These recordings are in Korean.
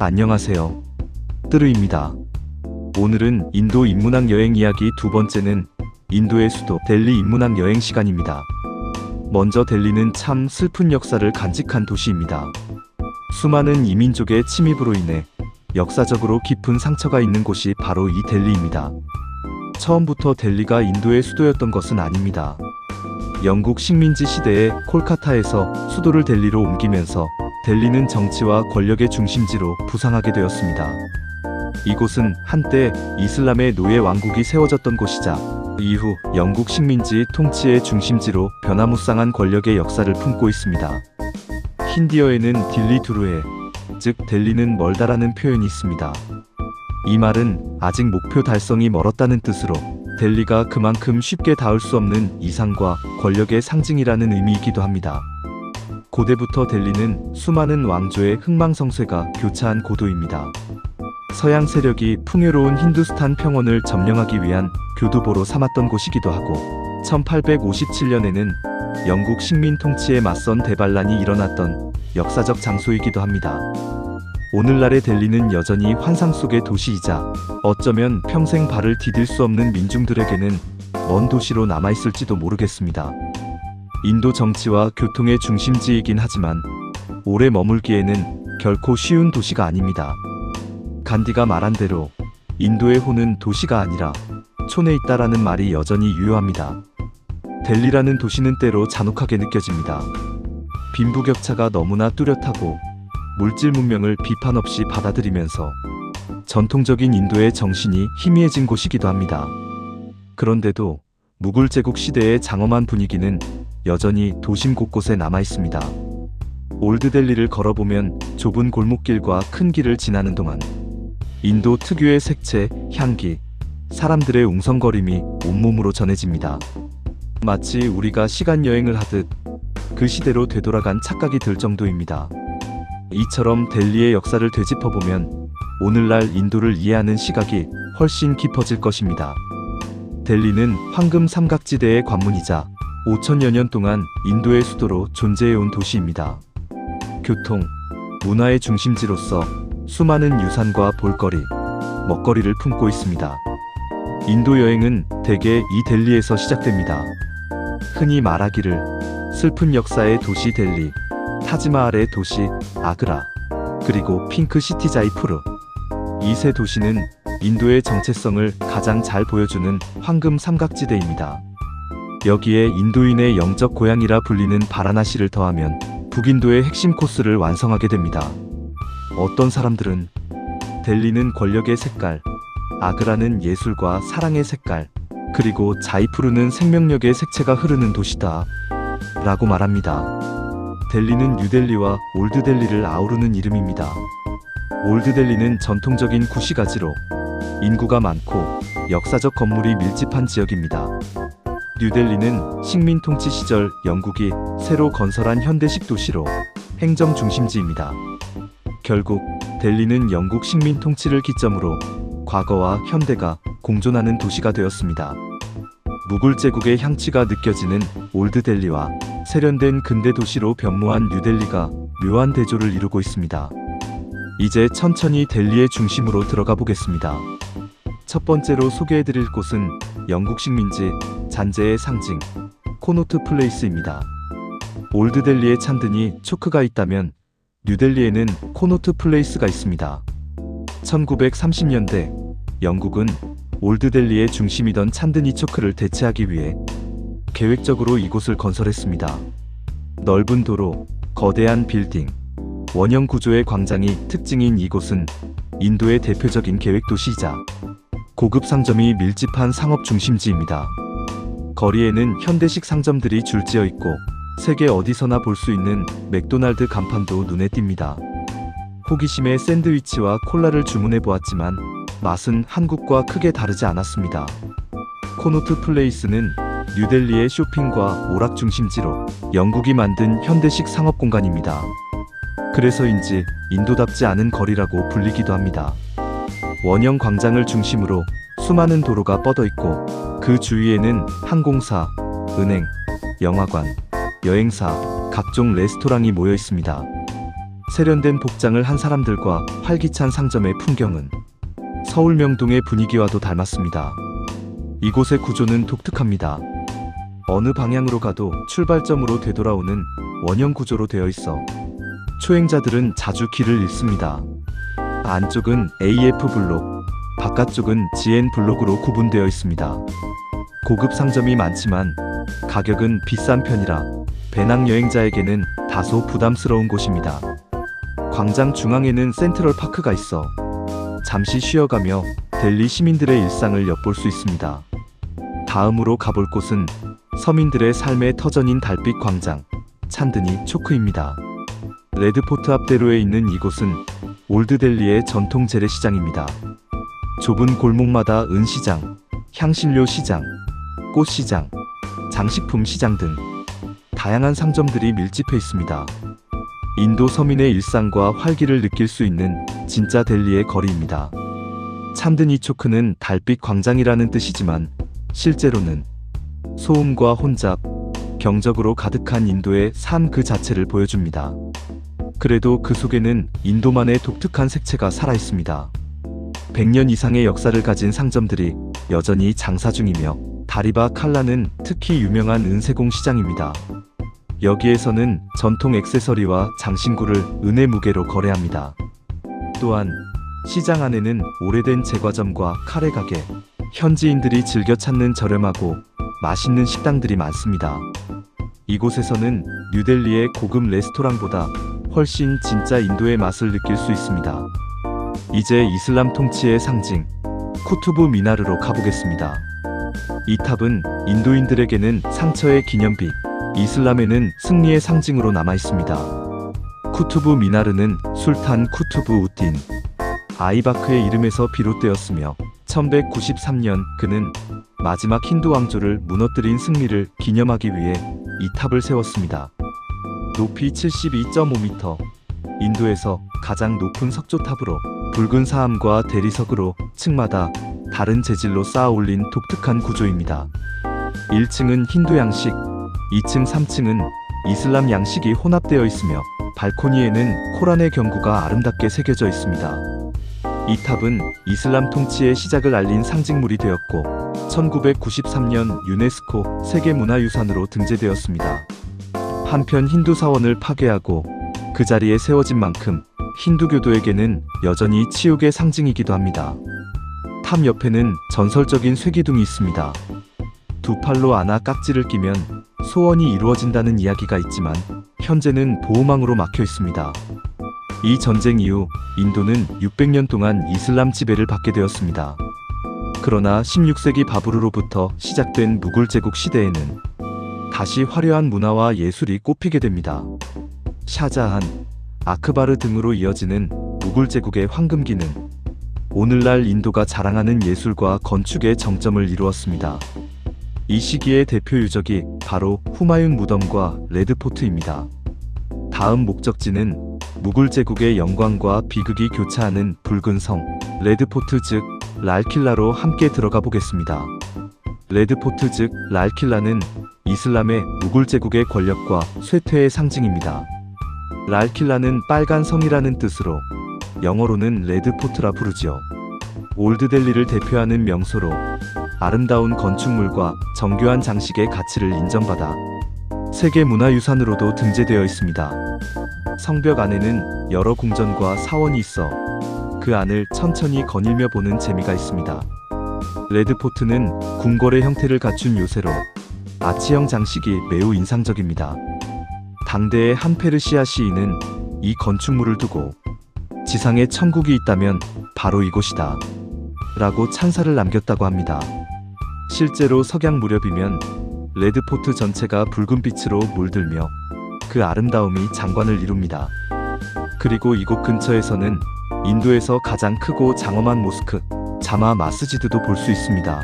안녕하세요. 뜨르입니다. 오늘은 인도 인문학 여행 이야기 두 번째는 인도의 수도 델리 인문학 여행 시간입니다. 먼저 델리는 참 슬픈 역사를 간직한 도시입니다. 수많은 이민족의 침입으로 인해 역사적으로 깊은 상처가 있는 곳이 바로 이 델리입니다. 처음부터 델리가 인도의 수도였던 것은 아닙니다. 영국 식민지 시대에 콜카타에서 수도를 델리로 옮기면서 델리는 정치와 권력의 중심지로 부상하게 되었습니다. 이곳은 한때 이슬람의 노예 왕국이 세워졌던 곳이자 이후 영국 식민지 통치의 중심지로 변화무쌍한 권력의 역사를 품고 있습니다. 힌디어에는 딜리 두루에, 즉 델리는 멀다라는 표현이 있습니다. 이 말은 아직 목표 달성이 멀었다는 뜻으로 델리가 그만큼 쉽게 닿을 수 없는 이상과 권력의 상징이라는 의미이기도 합니다. 고대부터 델리는 수많은 왕조의 흥망성쇠가 교차한 고도입니다. 서양 세력이 풍요로운 힌두스탄 평원을 점령하기 위한 교두보로 삼았던 곳이기도 하고 1857년에는 영국 식민 통치에 맞선 대반란이 일어났던 역사적 장소이기도 합니다. 오늘날의 델리는 여전히 환상 속의 도시이자 어쩌면 평생 발을 디딜 수 없는 민중들에게는 먼 도시로 남아있을지도 모르겠습니다. 인도 정치와 교통의 중심지이긴 하지만 오래 머물기에는 결코 쉬운 도시가 아닙니다. 간디가 말한 대로 인도의 호는 도시가 아니라 촌에 있다라는 말이 여전히 유효합니다. 델리라는 도시는 때로 잔혹하게 느껴집니다. 빈부격차가 너무나 뚜렷하고 물질 문명을 비판 없이 받아들이면서 전통적인 인도의 정신이 희미해진 곳이기도 합니다. 그런데도 무굴 제국 시대의 장엄한 분위기는 여전히 도심 곳곳에 남아있습니다. 올드델리를 걸어보면 좁은 골목길과 큰 길을 지나는 동안 인도 특유의 색채, 향기, 사람들의 웅성거림이 온몸으로 전해집니다. 마치 우리가 시간여행을 하듯 그 시대로 되돌아간 착각이 들 정도입니다. 이처럼 델리의 역사를 되짚어보면 오늘날 인도를 이해하는 시각이 훨씬 깊어질 것입니다. 델리는 황금 삼각지대의 관문이자 5000여 년 동안 인도의 수도로 존재해온 도시입니다. 교통, 문화의 중심지로서 수많은 유산과 볼거리, 먹거리를 품고 있습니다. 인도 여행은 대개 이 델리에서 시작됩니다. 흔히 말하기를 슬픈 역사의 도시 델리, 타지마할의 도시 아그라, 그리고 핑크시티 자이푸르. 이 세 도시는 인도의 정체성을 가장 잘 보여주는 황금 삼각지대입니다. 여기에 인도인의 영적 고향이라 불리는 바라나시를 더하면 북인도의 핵심 코스를 완성하게 됩니다. 어떤 사람들은 델리는 권력의 색깔, 아그라는 예술과 사랑의 색깔, 그리고 자이푸르는 생명력의 색채가 흐르는 도시다 라고 말합니다. 델리는 뉴델리와 올드델리를 아우르는 이름입니다. 올드델리는 전통적인 구시가지로 인구가 많고 역사적 건물이 밀집한 지역입니다. 뉴델리는 식민 통치 시절 영국이 새로 건설한 현대식 도시로 행정 중심지입니다. 결국 델리는 영국 식민 통치를 기점으로 과거와 현대가 공존하는 도시가 되었습니다. 무굴 제국의 향취가 느껴지는 올드델리와 세련된 근대 도시로 변모한 뉴델리가 묘한 대조를 이루고 있습니다. 이제 천천히 델리의 중심으로 들어가 보겠습니다. 첫 번째로 소개해드릴 곳은 영국 식민지 잔재의 상징 코노트 플레이스입니다. 올드델리에 찬드니 초크가 있다면 뉴델리에는 코노트 플레이스가 있습니다. 1930년대 영국은 올드델리의 중심이던 찬드니 초크를 대체하기 위해 계획적으로 이곳을 건설했습니다. 넓은 도로, 거대한 빌딩, 원형 구조의 광장이 특징인 이곳은 인도의 대표적인 계획도시이자 고급 상점이 밀집한 상업 중심지입니다. 거리에는 현대식 상점들이 줄지어 있고 세계 어디서나 볼 수 있는 맥도날드 간판도 눈에 띕니다. 호기심에 샌드위치와 콜라를 주문해 보았지만 맛은 한국과 크게 다르지 않았습니다. 코노트 플레이스는 뉴델리의 쇼핑과 오락 중심지로 영국이 만든 현대식 상업 공간입니다. 그래서인지 인도답지 않은 거리라고 불리기도 합니다. 원형 광장을 중심으로 수많은 도로가 뻗어 있고 그 주위에는 항공사, 은행, 영화관, 여행사, 각종 레스토랑이 모여 있습니다. 세련된 복장을 한 사람들과 활기찬 상점의 풍경은 서울 명동의 분위기와도 닮았습니다. 이곳의 구조는 독특합니다. 어느 방향으로 가도 출발점으로 되돌아오는 원형 구조로 되어 있어 초행자들은 자주 길을 잃습니다. 안쪽은 AF 블록, 바깥쪽은 GN 블록으로 구분되어 있습니다. 고급 상점이 많지만 가격은 비싼 편이라 배낭여행자에게는 다소 부담스러운 곳입니다. 광장 중앙에는 센트럴 파크가 있어 잠시 쉬어가며 델리 시민들의 일상을 엿볼 수 있습니다. 다음으로 가볼 곳은 서민들의 삶의 터전인 달빛 광장, 찬드니 초크입니다. 레드포트 앞 대로에 있는 이곳은 올드델리의 전통 재래시장입니다. 좁은 골목마다 은시장, 향신료 시장, 꽃시장, 장식품 시장 등 다양한 상점들이 밀집해 있습니다. 인도 서민의 일상과 활기를 느낄 수 있는 진짜 델리의 거리입니다. 찬드니 초크는 달빛 광장이라는 뜻이지만 실제로는 소음과 혼잡, 경적으로 가득한 인도의 삶 그 자체를 보여줍니다. 그래도 그 속에는 인도만의 독특한 색채가 살아있습니다. 100년 이상의 역사를 가진 상점들이 여전히 장사 중이며 다리바 칼라는 특히 유명한 은세공 시장입니다. 여기에서는 전통 액세서리와 장신구를 은의 무게로 거래합니다. 또한 시장 안에는 오래된 제과점과 카레 가게, 현지인들이 즐겨 찾는 저렴하고 맛있는 식당들이 많습니다. 이곳에서는 뉴델리의 고급 레스토랑보다 훨씬 진짜 인도의 맛을 느낄 수 있습니다. 이제 이슬람 통치의 상징 쿠투브 미나르로 가보겠습니다. 이 탑은 인도인들에게는 상처의 기념비, 이슬람에는 승리의 상징으로 남아 있습니다. 쿠투브 미나르는 술탄 쿠투브 우딘 아이바크의 이름에서 비롯되었으며 1193년 그는 마지막 힌두 왕조를 무너뜨린 승리를 기념하기 위해 이 탑을 세웠습니다. 높이 72.5m, 인도에서 가장 높은 석조탑으로 붉은 사암과 대리석으로 층마다 다른 재질로 쌓아 올린 독특한 구조입니다. 1층은 힌두 양식, 2층, 3층은 이슬람 양식이 혼합되어 있으며 발코니에는 코란의 경구가 아름답게 새겨져 있습니다. 이 탑은 이슬람 통치의 시작을 알린 상징물이 되었고 1993년 유네스코 세계문화유산으로 등재되었습니다. 한편 힌두 사원을 파괴하고 그 자리에 세워진 만큼 힌두교도에게는 여전히 치욕의 상징이기도 합니다. 탑 옆에는 전설적인 쇠기둥이 있습니다. 두 팔로 안아 깍지를 끼면 소원이 이루어진다는 이야기가 있지만 현재는 보호망으로 막혀 있습니다. 이 전쟁 이후 인도는 600년 동안 이슬람 지배를 받게 되었습니다. 그러나 16세기 바브르로부터 시작된 무굴 제국 시대에는 다시 화려한 문화와 예술이 꽃피게 됩니다. 샤자한, 아크바르 등으로 이어지는 무굴 제국의 황금기는 오늘날 인도가 자랑하는 예술과 건축의 정점을 이루었습니다. 이 시기의 대표 유적이 바로 후마윤 무덤과 레드포트입니다. 다음 목적지는 무굴 제국의 영광과 비극이 교차하는 붉은 성, 레드포트 즉 랄킬라로 함께 들어가 보겠습니다. 레드포트 즉 랄킬라는 이슬람의 무굴 제국의 권력과 쇠퇴의 상징입니다. 랄킬라는 빨간 성이라는 뜻으로 영어로는 레드포트라 부르지요. 올드델리를 대표하는 명소로 아름다운 건축물과 정교한 장식의 가치를 인정받아 세계문화유산으로도 등재되어 있습니다. 성벽 안에는 여러 궁전과 사원이 있어 그 안을 천천히 거닐며 보는 재미가 있습니다. 레드포트는 궁궐의 형태를 갖춘 요새로 아치형 장식이 매우 인상적입니다. 당대의 한 페르시아 시인은 이 건축물을 두고 지상에 천국이 있다면 바로 이곳이다 라고 찬사를 남겼다고 합니다. 실제로 석양 무렵이면 레드포트 전체가 붉은 빛으로 물들며 그 아름다움이 장관을 이룹니다. 그리고 이곳 근처에서는 인도에서 가장 크고 장엄한 모스크, 자마 마스지드도 볼 수 있습니다.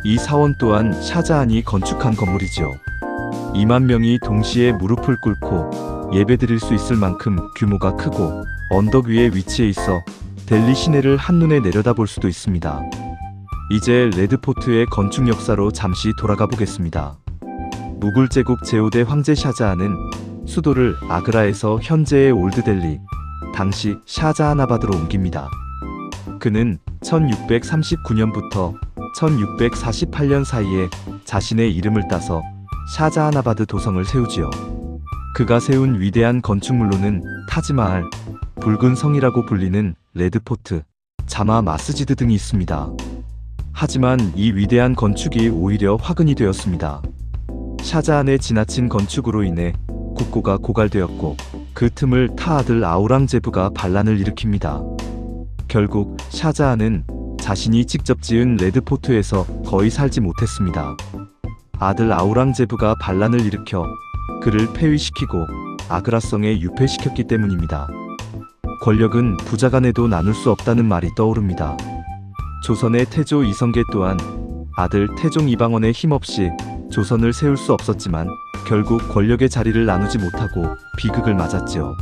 이 사원 또한 샤자한이 건축한 건물이죠. 2만 명이 동시에 무릎을 꿇고 예배드릴 수 있을 만큼 규모가 크고 언덕 위에 위치해 있어 델리 시내를 한눈에 내려다볼 수도 있습니다. 이제 레드포트의 건축 역사로 잠시 돌아가 보겠습니다. 무굴 제국 제5대 황제 샤자한은 수도를 아그라에서 현재의 올드델리, 당시 샤자하나바드로 옮깁니다. 그는 1639년부터 1648년 사이에 자신의 이름을 따서 샤자하나바드 도성을 세우지요. 그가 세운 위대한 건축물로는 타지마할, 붉은 성이라고 불리는 레드포트, 자마 마스지드 등이 있습니다. 하지만 이 위대한 건축이 오히려 화근이 되었습니다. 샤자한의 지나친 건축으로 인해 국고가 고갈되었고 그 틈을 타 아들 아우랑제부가 반란을 일으킵니다. 결국 샤자한은 자신이 직접 지은 레드포트에서 거의 살지 못했습니다. 아들 아우랑제부가 반란을 일으켜 그를 폐위시키고 아그라성에 유폐시켰기 때문입니다. 권력은 부자간에도 나눌 수 없다는 말이 떠오릅니다. 조선의 태조 이성계 또한 아들 태종 이방원의 힘없이 조선을 세울 수 없었지만 결국 권력의 자리를 나누지 못하고 비극을 맞았지요.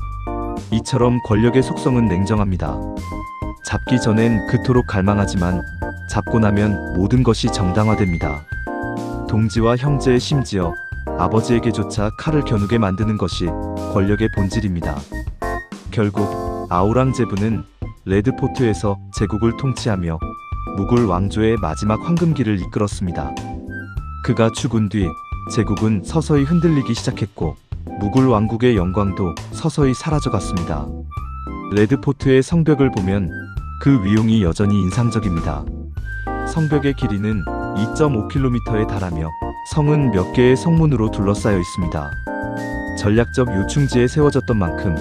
이처럼 권력의 속성은 냉정합니다. 잡기 전엔 그토록 갈망하지만 잡고 나면 모든 것이 정당화됩니다. 동지와 형제, 심지어 아버지에게조차 칼을 겨누게 만드는 것이 권력의 본질입니다. 결국 아우랑제부는 레드포트에서 제국을 통치하며 무굴 왕조의 마지막 황금기를 이끌었습니다. 그가 죽은 뒤 제국은 서서히 흔들리기 시작했고 무굴 왕국의 영광도 서서히 사라져갔습니다. 레드포트의 성벽을 보면 그 위용이 여전히 인상적입니다. 성벽의 길이는 2.5km에 달하며 성은 몇 개의 성문으로 둘러싸여 있습니다. 전략적 요충지에 세워졌던 만큼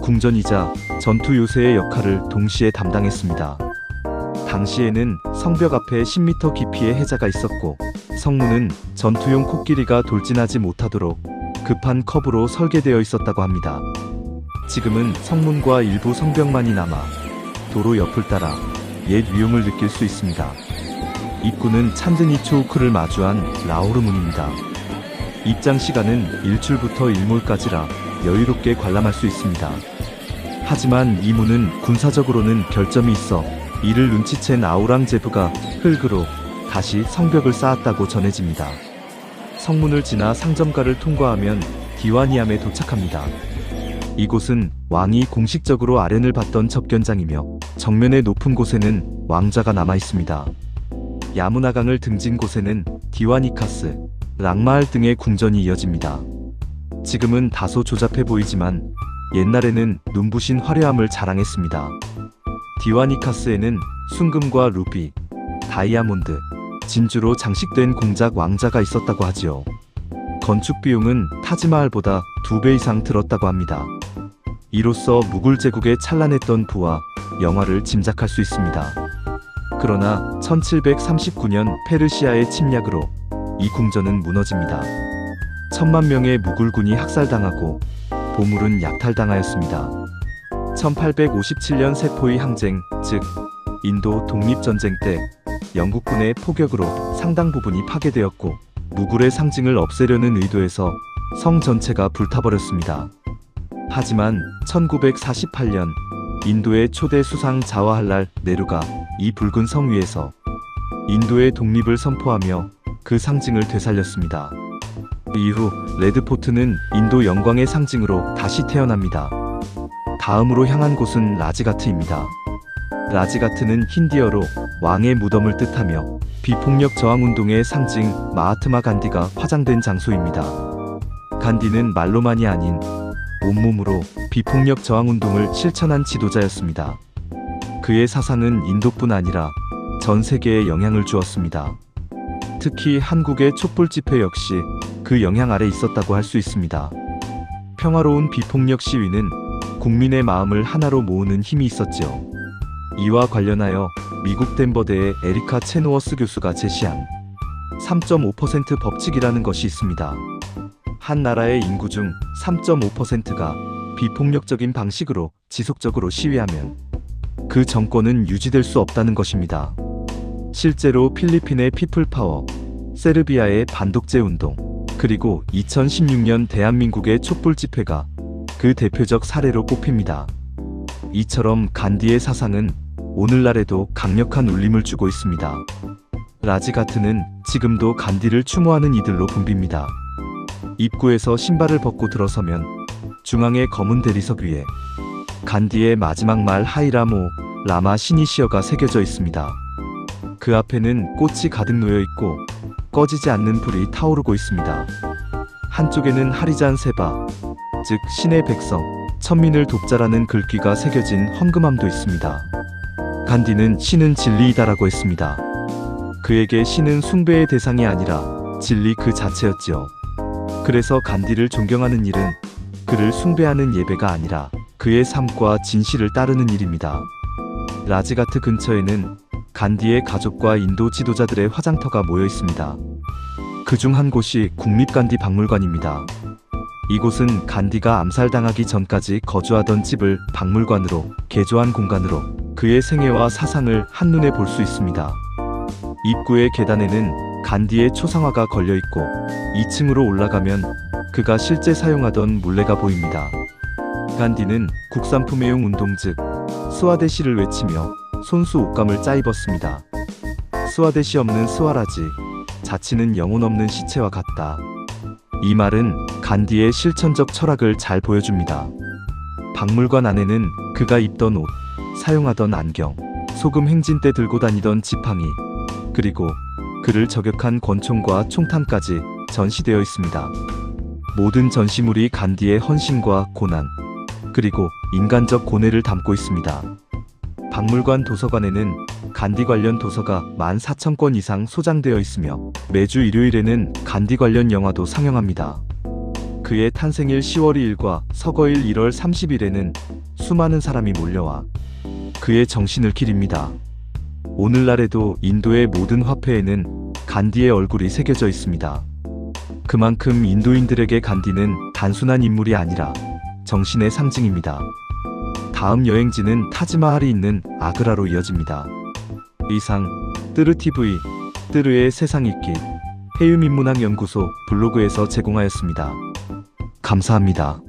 궁전이자 전투 요새의 역할을 동시에 담당했습니다. 당시에는 성벽 앞에 10m 깊이의 해자가 있었고 성문은 전투용 코끼리가 돌진하지 못하도록 급한 컵으로 설계되어 있었다고 합니다. 지금은 성문과 일부 성벽만이 남아 도로 옆을 따라 옛 위용을 느낄 수 있습니다. 입구는 찬드니초우크를 마주한 라오르문입니다. 입장 시간은 일출부터 일몰까지라 여유롭게 관람할 수 있습니다. 하지만 이 문은 군사적으로는 결점이 있어 이를 눈치챈 아우랑제부가 흙으로 다시 성벽을 쌓았다고 전해집니다. 성문을 지나 상점가를 통과하면 디와니암에 도착합니다. 이곳은 왕이 공식적으로 아련을 받던 접견장이며 정면의 높은 곳에는 왕자가 남아 있습니다. 야무나강을 등진 곳에는 디와니카스, 랑마할 등의 궁전이 이어집니다. 지금은 다소 조잡해 보이지만 옛날에는 눈부신 화려함을 자랑했습니다. 디와니카스에는 순금과 루비, 다이아몬드, 진주로 장식된 공작 왕자가 있었다고 하지요. 건축 비용은 타지마할보다 2배 이상 들었다고 합니다. 이로써 무굴 제국의 찬란했던 부와 영화를 짐작할 수 있습니다. 그러나 1739년 페르시아의 침략으로 이 궁전은 무너집니다. 1000만 명의 무굴군이 학살당하고 보물은 약탈당하였습니다. 1857년 세포의 항쟁, 즉 인도 독립전쟁 때 영국군의 포격으로 상당 부분이 파괴되었고 무굴의 상징을 없애려는 의도에서 성 전체가 불타버렸습니다. 하지만 1948년 인도의 초대 수상 자와할랄 네루가 이 붉은 성 위에서 인도의 독립을 선포하며 그 상징을 되살렸습니다. 이후 레드포트는 인도 영광의 상징으로 다시 태어납니다. 다음으로 향한 곳은 라지가트입니다. 라지가트는 힌디어로 왕의 무덤을 뜻하며 비폭력 저항운동의 상징 마하트마 간디가 화장된 장소입니다. 간디는 말로만이 아닌 온몸으로 비폭력 저항운동을 실천한 지도자였습니다. 그의 사상은 인도뿐 아니라 전 세계에 영향을 주었습니다. 특히 한국의 촛불 집회 역시 그 영향 아래 있었다고 할 수 있습니다. 평화로운 비폭력 시위는 국민의 마음을 하나로 모으는 힘이 있었지요. 이와 관련하여 미국 덴버대의 에리카 체노워스 교수가 제시한 3.5% 법칙이라는 것이 있습니다. 한 나라의 인구 중 3.5%가 비폭력적인 방식으로 지속적으로 시위하면 그 정권은 유지될 수 없다는 것입니다. 실제로 필리핀의 피플파워, 세르비아의 반독재 운동, 그리고 2016년 대한민국의 촛불 집회가 그 대표적 사례로 꼽힙니다. 이처럼 간디의 사상은 오늘날에도 강력한 울림을 주고 있습니다. 라지가트는 지금도 간디를 추모하는 이들로 붐빕니다. 입구에서 신발을 벗고 들어서면 중앙의 검은 대리석 위에 간디의 마지막 말 하이라모 라마 시니시어가 새겨져 있습니다. 그 앞에는 꽃이 가득 놓여 있고 꺼지지 않는 불이 타오르고 있습니다. 한쪽에는 하리잔 세바, 즉 신의 백성, 천민을 돕자라는 글귀가 새겨진 헌금함도 있습니다. 간디는 신은 진리이다라고 했습니다. 그에게 신은 숭배의 대상이 아니라 진리 그 자체였지요. 그래서 간디를 존경하는 일은 그를 숭배하는 예배가 아니라 그의 삶과 진실을 따르는 일입니다. 라지가트 근처에는 간디의 가족과 인도 지도자들의 화장터가 모여 있습니다. 그중 한 곳이 국립간디 박물관입니다. 이곳은 간디가 암살당하기 전까지 거주하던 집을 박물관으로 개조한 공간으로 그의 생애와 사상을 한눈에 볼 수 있습니다. 입구의 계단에는 간디의 초상화가 걸려 있고 2층으로 올라가면 그가 실제 사용하던 물레가 보입니다. 간디는 국산품애용 운동 즉 스와데시를 외치며 손수 옷감을 짜입었습니다. 스와데시 없는 스와라지, 자치는 영혼 없는 시체와 같다. 이 말은 간디의 실천적 철학을 잘 보여줍니다. 박물관 안에는 그가 입던 옷, 사용하던 안경, 소금 행진 때 들고 다니던 지팡이, 그리고 그를 저격한 권총과 총탄까지 전시되어 있습니다. 모든 전시물이 간디의 헌신과 고난, 그리고 인간적 고뇌를 담고 있습니다. 박물관 도서관에는 간디 관련 도서가 14,000권 이상 소장되어 있으며 매주 일요일에는 간디 관련 영화도 상영합니다. 그의 탄생일 10월 2일과 서거일 1월 30일에는 수많은 사람이 몰려와 그의 정신을 기립니다. 오늘날에도 인도의 모든 화폐에는 간디의 얼굴이 새겨져 있습니다. 그만큼 인도인들에게 간디는 단순한 인물이 아니라 정신의 상징입니다. 다음 여행지는 타지마할이 있는 아그라로 이어집니다. 이상 뜨르TV 뜨르의 세상읽기 해유민문학연구소 블로그에서 제공하였습니다. 감사합니다.